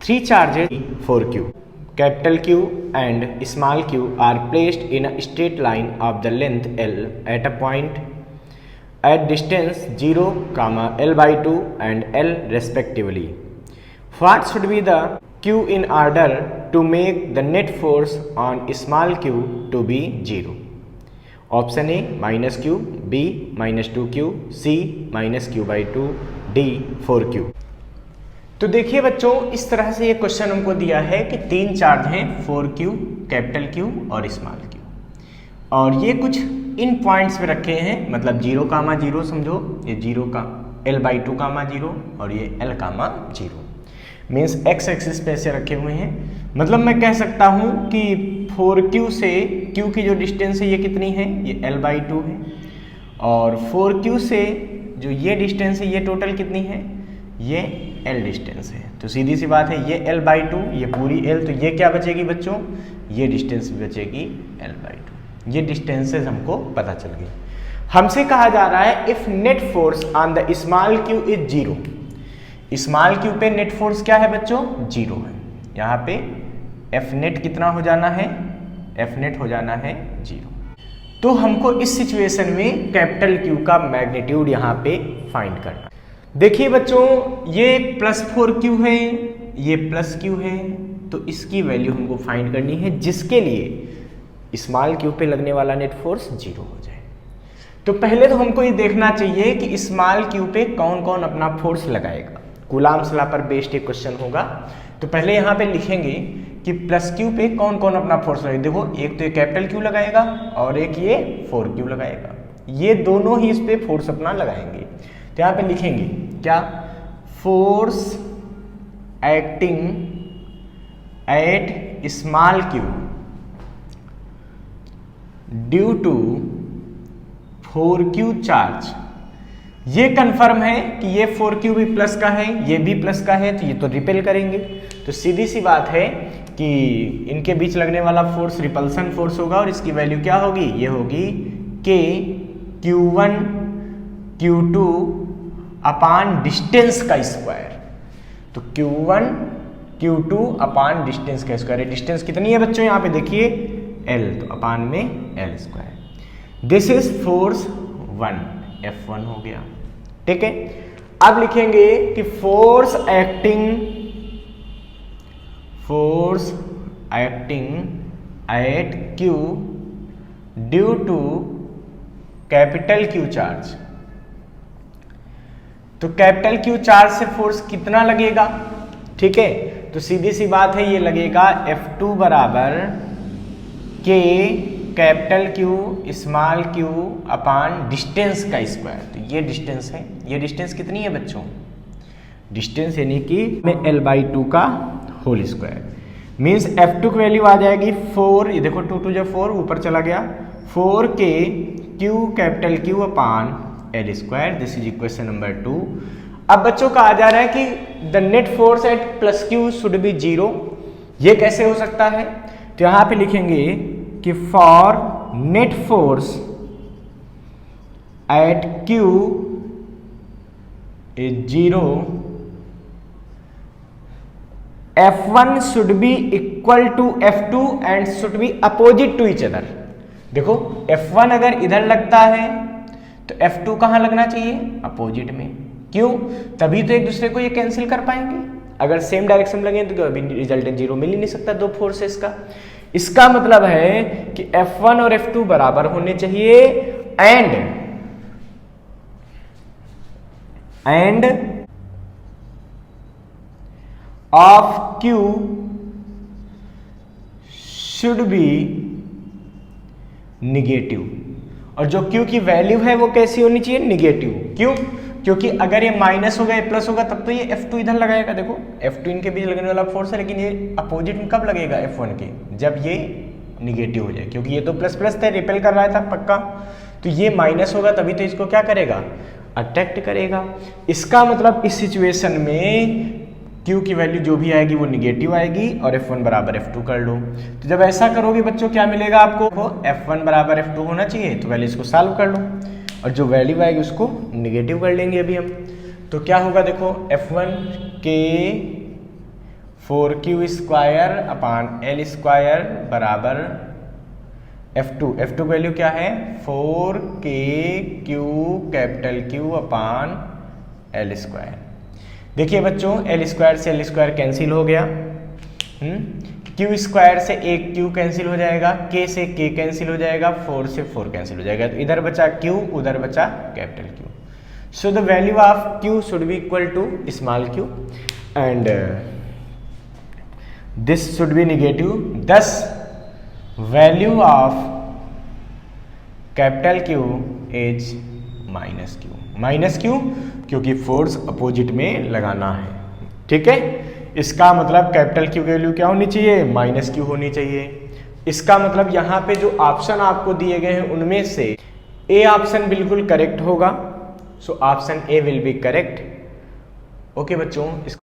Three charges for Q, capital Q and small q are placed in a straight line of the length L at a point at distance 0, L by 2 and L respectively. What should be the Q in order to make the net force on small q to be 0? Option A -q, B -2q, C -q by 2, D 4q। तो देखिए बच्चों, इस तरह से ये question हमको दिया है कि तीन चार्ज हैं 4q, कैपिटल Q और स्मॉल q, और ये कुछ इन पॉइंट्स पे रखे हैं, मतलब 0, 0 समझो, ये 0 का L by 2, 0 और ये L, 0 मीन्स x एक्सिस पे ऐसे रखे हुए हैं। मतलब मैं कह सकता हूँ कि 4q से q की जो डिस्टेंस है ये कितनी है, ये L by 2 है, और 4q से जो ये डिस्टेंस है ये टोटल कितनी है, ये L डिस्टेंस है। तो सीधी सी बात है, ये L by 2, ये पूरी L, तो ये क्या बचेगी बच्चों, ये डिस्टेंस बचेगी L by 2। ये डिस्टेंसेस हमको पता चल गई। हमसे कहा जा रहा है if net force on the small q is 0। Small q पे नेट फोर्स क्या है बच्चों, 0 है। यहाँ पे F नेट कितना हो जाना है, F नेट हो जाना है 0। तो हमको इस सिचुएशन में कैपिटल Q का मैग्नीट्यूड यहाँ पे फाइंड करना। देखिए बच्चों, ये +4q है, ये +q है, तो इसकी वैल्यू हमको फाइंड करनी है, जिसके लिए स्मॉल q पे लगने वाला नेट फोर्स 0 हो जाए। तो पहले तो हमको ये देखना चाहिए कि स्मॉल q पे कौन कौन अपना फोर्स लगाएगा। कूलाम्स लॉ पर बेस्ड एक क्वेश्चन होगा। तो पहले यहाँ पे लिखेंगे कि +q पे कौन कौन अपना फोर्स लगाएगा। देखो, एक तो ये कैपिटल Q लगाएगा और एक ये 4q लगाएगा, ये दोनों ही इस पे फोर्स अपना लगाएंगे। तो यहाँ पे लिखेंगे क्या, force acting at small q due to 4q charge. ये कंफर्म है कि ये 4q भी प्लस का है, ये भी प्लस का है, तो ये तो रिपेल करेंगे। तो सीधी सी बात है कि इनके बीच लगने वाला फोर्स रिपल्सन फोर्स होगा, और इसकी वैल्यू क्या होगी, ये होगी k q1 q2 अपान डिस्टेंस का स्क्वायर। तो q1 q2 अपान डिस्टेंस का स्क्वायर। डिस्टेंस कितनी है बच्चों, यहाँ पे देखिए L, तो अपान में L square. This is force 1, F1 हो गया। ठीक है, अब लिखेंगे कि force acting at Q due to capital Q charge. तो कैपिटल Q चार्ज से फोर्स कितना लगेगा, ठीक है, तो सीधी सी बात है, ये लगेगा F2 बराबर K capital Q small q अपान डिस्टेंस का स्क्वायर। तो ये डिस्टेंस है, ये डिस्टेंस कितनी है बच्चों, डिस्टेंस यानी कि L by 2 का होल स्क्वायर। मीन्स F2 की वैल्यू आ जाएगी 4, ये देखो 2 2 4 ऊपर चला गया, 4K Q capital Q upon L square. This is equation number 2। अब बच्चों का आ जा रहा है कि the net force at +q should be 0। ये कैसे हो सकता है, तो यहाँ पे लिखेंगे कि for net force at Q is 0, F1 should be equal to F2 and should be opposite to each other. देखो, F1 अगर इधर लगता है तो F2 कहाँ लगना चाहिए, अपोजिट में। क्यों, तभी तो एक दूसरे को ये कैंसिल कर पाएंगे। अगर सेम डायरेक्शन में लगे तो अभी रिजल्टेंट 0 मिल ही नहीं सकता दो फोर्सेस का। इसका मतलब है कि F1 और F2 बराबर होने चाहिए, end of Q should be negative. और जो Q की वैल्यू है वो कैसी होनी चाहिए, निगेटिव। क्यों, क्योंकि अगर ये माइनस होगा, ये प्लस होगा, तब तो ये F2 इधर लगाएगा। देखो, F2 इनके बीच लगने वाला फोर्स है, लेकिन ये अपोजिट में कब लगेगा F1 के, जब ये निगेटिव हो जाए, क्योंकि ये तो प्लस प्लस था, रिपेल कर रहा था पक्का। तो ये माइनस होगा, तभी तो इसको क्या करेगा, अट्रैक्ट करेगा। इसका मतलब इस सिचुएशन में Q की वैल्यू जो भी आएगी वो निगेटिव आएगी, और F1 बराबर F2 कर लो। तो जब ऐसा करोगे बच्चों, क्या मिलेगा आपको, F1 बराबर F2 होना चाहिए, तो पहले इसको सॉल्व कर लो, और जो वैल्यू आएगी उसको निगेटिव कर लेंगे अभी हम। तो क्या होगा, देखो F1 के 4q square upon L square बराबर F2 की वैल्यू क्या है 4kq कैपिटल Q अपान एल स्क्वायर। देखिए बच्चों एल स्क्वायर से एल स्क्वायर कैंसिल हो गया, क्यू स्क्वायर से एक क्यू कैंसिल हो जाएगा, के से के कैंसिल हो जाएगा, 4 से 4 कैंसिल हो जाएगा, तो इधर बचा क्यू उधर बचा capital Q. So the value of Q should be equal to small Q and this should be negative, thus value of capital Q is minus Q क्योंकि फोर्स अपोजिट में लगाना है। ठीक है, इसका मतलब कैपिटल क्यू की वैल्यू क्या होनी चाहिए माइनस क्यू होनी चाहिए। इसका मतलब यहाँ पे जो ऑप्शन आपको दिए गए हैं उनमें से ए ऑप्शन बिल्कुल करेक्ट होगा, so option A will be correct. Okay बच्चों।